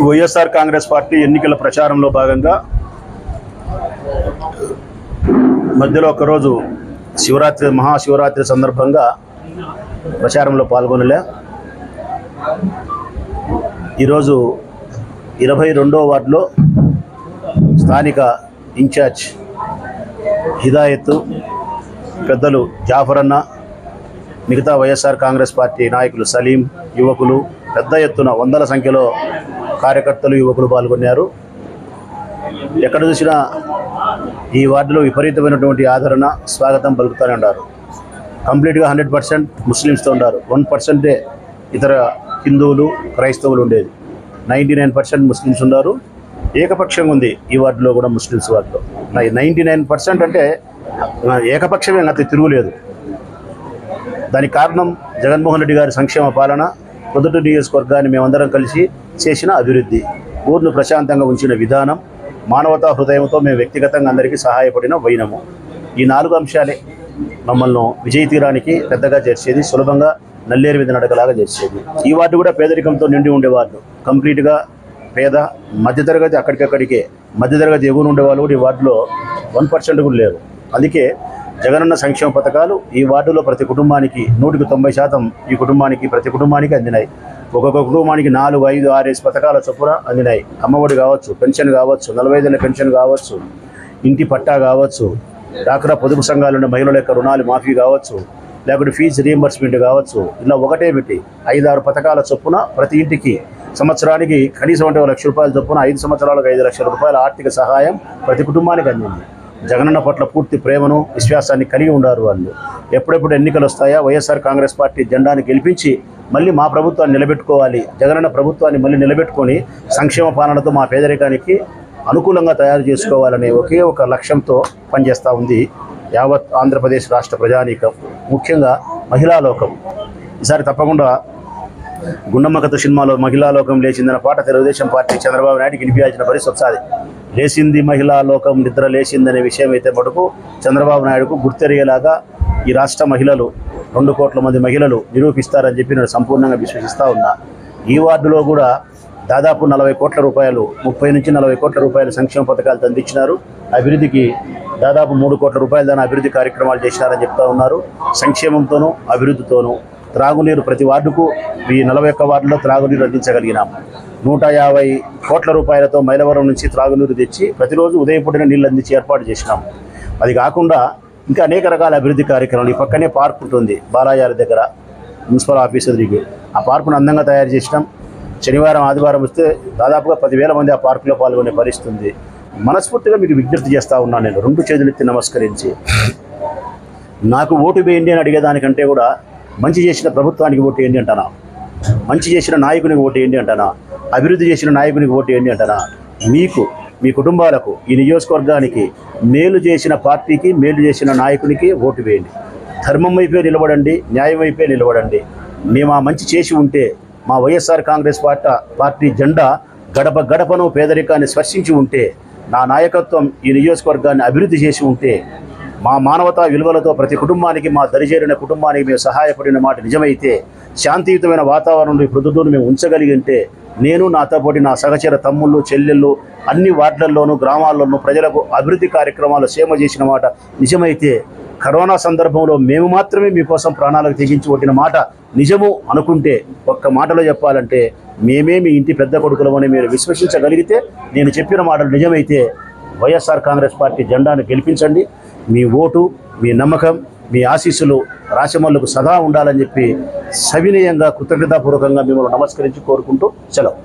YSR Congress party ఎన్నికల ప్రచారంలో భాగంగా మధ్యలో ఒకరోజు మహాశివరాత్రి సందర్భంగా ప్రచారంలో పాల్గొనలే. ఈరోజు 22వ వార్డులో స్థానిక ఇన్ఛార్జ్ హిదాయత్, పెద్దలు జాఫర్ అన్న, మిగతా వైఎస్ఆర్ కాంగ్రెస్ పార్టీ నాయకులు సలీం, యువకులు పెద్ద ఎత్తున వందల సంఖ్యలో కార్యకర్తలు, యువకులు పాల్గొన్నారు. ఎక్కడ చూసినా ఈ వార్డులో విపరీతమైనటువంటి ఆదరణ, స్వాగతం పలుకుతూనే ఉన్నారు. కంప్లీట్గా 100% ముస్లిమ్స్తో ఉన్నారు. 1% ఇతర హిందువులు, క్రైస్తవులు ఉండేది. 99% ముస్లిమ్స్ ఉన్నారు. ఏకపక్షంగా ఉంది ఈ వార్డులో కూడా, ముస్లిమ్స్ వార్డులో 99% అంటే ఏకపక్షమే, అతి తిరుగులేదు. దానికి కారణం జగన్మోహన్ రెడ్డి గారి సంక్షేమ పాలన, పొద్దుటూరు నియోజకవర్గాన్ని మేమందరం కలిసి చేసిన అభివృద్ధి, ఊరును ప్రశాంతంగా ఉంచిన విధానం, మానవతా హృదయంతో మేము వ్యక్తిగతంగా అందరికీ సహాయపడిన వైనము. ఈ 4 అంశాలే మమ్మల్ని విజయ తీరానికి పెద్దగా చేర్చేది, సులభంగా నల్లేరు మీద నడకలాగా చేర్చేది. ఈ వార్డు కూడా పేదరికంతో నిండి ఉండేవాళ్ళు, కంప్లీట్గా పేద మధ్యతరగతి, అక్కడికక్కడికే మధ్యతరగతి ఎగువన ఉండేవాళ్ళు కూడా ఈ వార్డులో 1% కూడా లేరు. అందుకే జగనన్న సంక్షేమ పథకాలు ఈ వార్డులో ప్రతి కుటుంబానికి 100% ఈ కుటుంబానికి, ప్రతి కుటుంబానికి అందినాయి. ఒక్కొక్క కుటుంబానికి 4, 5, 6 పథకాల చొప్పున అందినాయి. అమ్మఒడి కావచ్చు, పెన్షన్ కావచ్చు, 45 ఏళ్ళ పెన్షన్ కావచ్చు, ఇంటి పట్టా కావచ్చు, డాక్రా పొదుపు సంఘాలున్న మహిళల యొక్క రుణాలు మాఫీ కావచ్చు, లేకపోతే ఫీజు రీయింబర్స్మెంట్ కావచ్చు. ఇలా ఒకటే పెట్టి 5-6 పథకాల చొప్పున ప్రతి ఇంటికి సంవత్సరానికి కనీసం అంటే 1 లక్ష రూపాయల చొప్పున 5 సంవత్సరాలకు 5 లక్షల రూపాయల ఆర్థిక సహాయం ప్రతి కుటుంబానికి అందింది. జగనన్న పట్ల పూర్తి ప్రేమను, విశ్వాసాన్ని కలిగి ఉన్నారు వాళ్ళు. ఎప్పుడెప్పుడు ఎన్నికలు వస్తాయా, వైఎస్ఆర్ కాంగ్రెస్ పార్టీ జెండాను గెలిపించి మళ్ళీ మా ప్రభుత్వాన్ని నిలబెట్టుకోవాలి, జగనన్న ప్రభుత్వాన్ని మళ్ళీ నిలబెట్టుకొని సంక్షేమ పాలనతో మా పేదరికానికి అనుకూలంగా తయారు చేసుకోవాలనే ఒకే ఒక లక్ష్యంతో పనిచేస్తూ ఉంది యావత్ ఆంధ్రప్రదేశ్ రాష్ట్ర ప్రజానీకం, ముఖ్యంగా మహిళా లోకం. ఈసారి తప్పకుండా గుండమ్మ కథ సినిమాలో మహిళా లోకం లేచిందన్న పాట తెలుగుదేశం పార్టీ చంద్రబాబు నాయుడికి వినిపించాల్సిన పరిస్థితి వస్తుంది. లేచింది మహిళా లోకం, నిద్ర లేచిందనే విషయం అయితే మటుకు చంద్రబాబు నాయుడుకు గుర్తెరిగేలాగా ఈ రాష్ట్ర మహిళలు, 2 కోట్ల మంది మహిళలు నిరూపిస్తారని చెప్పి నేను సంపూర్ణంగా విశ్వసిస్తూ ఉన్నా. ఈ వార్డులో కూడా దాదాపు 40 కోట్ల రూపాయలు, 30 నుంచి 40 కోట్ల రూపాయలు సంక్షేమ పథకాలు అందించినారు. అభివృద్ధికి దాదాపు 3 కోట్ల రూపాయల దాని అభివృద్ధి కార్యక్రమాలు చేసినారని చెప్తా ఉన్నారు. సంక్షేమంతోనూ అభివృద్ధితోనూ త్రాగునీరు ప్రతి వార్డుకు, ఈ 41 వార్డులో త్రాగునీరు అందించగలిగినాం. 150 కోట్ల రూపాయలతో మైలవరం నుంచి త్రాగునీరు తెచ్చి ప్రతిరోజు ఉదయం పూటనే నీళ్ళు అందించి ఏర్పాటు చేసినాం. అది కాకుండా ఇంకా అనేక రకాల అభివృద్ధి కార్యక్రమాలు. ఈ పక్కనే పార్క్ ఉంటుంది బాలాయాల దగ్గర, మున్సిపల్ ఆఫీస్ ఎదురుగా. ఆ పార్కును అందంగా తయారు చేసినాం. శనివారం, ఆదివారం వస్తే దాదాపుగా 10,000 మంది ఆ పార్కులో పాల్గొనే పరిస్థితి ఉంది. మనస్ఫూర్తిగా మీకు విజ్ఞప్తి చేస్తూ ఉన్నాను నేను, 2 చేతులెత్తి నమస్కరించి. నాకు ఓటు వేయండి అని అడిగేదానికంటే కూడా మంచి చేసిన ప్రభుత్వానికి ఓటు వేయండి అంటానా, మంచి చేసిన నాయకునికి ఓటు వేయండి అంటానా, అభివృద్ధి చేసిన నాయకునికి ఓటు వేయండి అంటానా. మీకు, మీ కుటుంబాలకు, ఈ నియోజకవర్గానికి మేలు చేసిన పార్టీకి, మేలు చేసిన నాయకునికి ఓటు వేయండి. ధర్మం వైపే నిలబడండి, న్యాయం వైపే నిలబడండి. మేము ఆ మంచి చేసి ఉంటే, మా వైఎస్ఆర్ కాంగ్రెస్ పార్టీ జెండా గడప గడపను పేదరికాన్ని స్పర్శించి ఉంటే, నా నాయకత్వం ఈ నియోజకవర్గాన్ని అభివృద్ధి చేసి ఉంటే, మా మానవతా విలువలతో ప్రతి కుటుంబానికి, మా దరిచేరిన కుటుంబానికి మేము సహాయపడిన మాట నిజమైతే, శాంతియుతమైన వాతావరణంలో ప్రొద్దుటూరును మేము ఉంచగలిగింటే, నేను, నాతో పాటు నా సహచర తమ్ముళ్ళు, చెల్లెళ్ళు అన్ని వార్డులలోనూ, గ్రామాల్లోనూ ప్రజలకు అభివృద్ధి కార్యక్రమాలు సేవ చేసిన మాట నిజమైతే, కరోనా సందర్భంలో మేము మాత్రమే మీకోసం ప్రాణాలకు తెగించి కొట్టిన మాట నిజము అనుకుంటే, ఒక్క మాటలో చెప్పాలంటే మేమే మీ ఇంటి పెద్ద కొడుకులమని మీరు విశ్వసించగలిగితే, నేను చెప్పిన మాటలు నిజమైతే, వైఎస్ఆర్ కాంగ్రెస్ పార్టీ జెండాను గెలిపించండి. మీ ఓటు, మీ నమ్మకం, మీ ఆశీస్సులు రాచమల్లుకు సదా ఉండాలని చెప్పి సవినయంగా, కృతజ్ఞతాపూర్వకంగా మిమ్మల్ని నమస్కరించి కోరుకుంటూ సెలవు.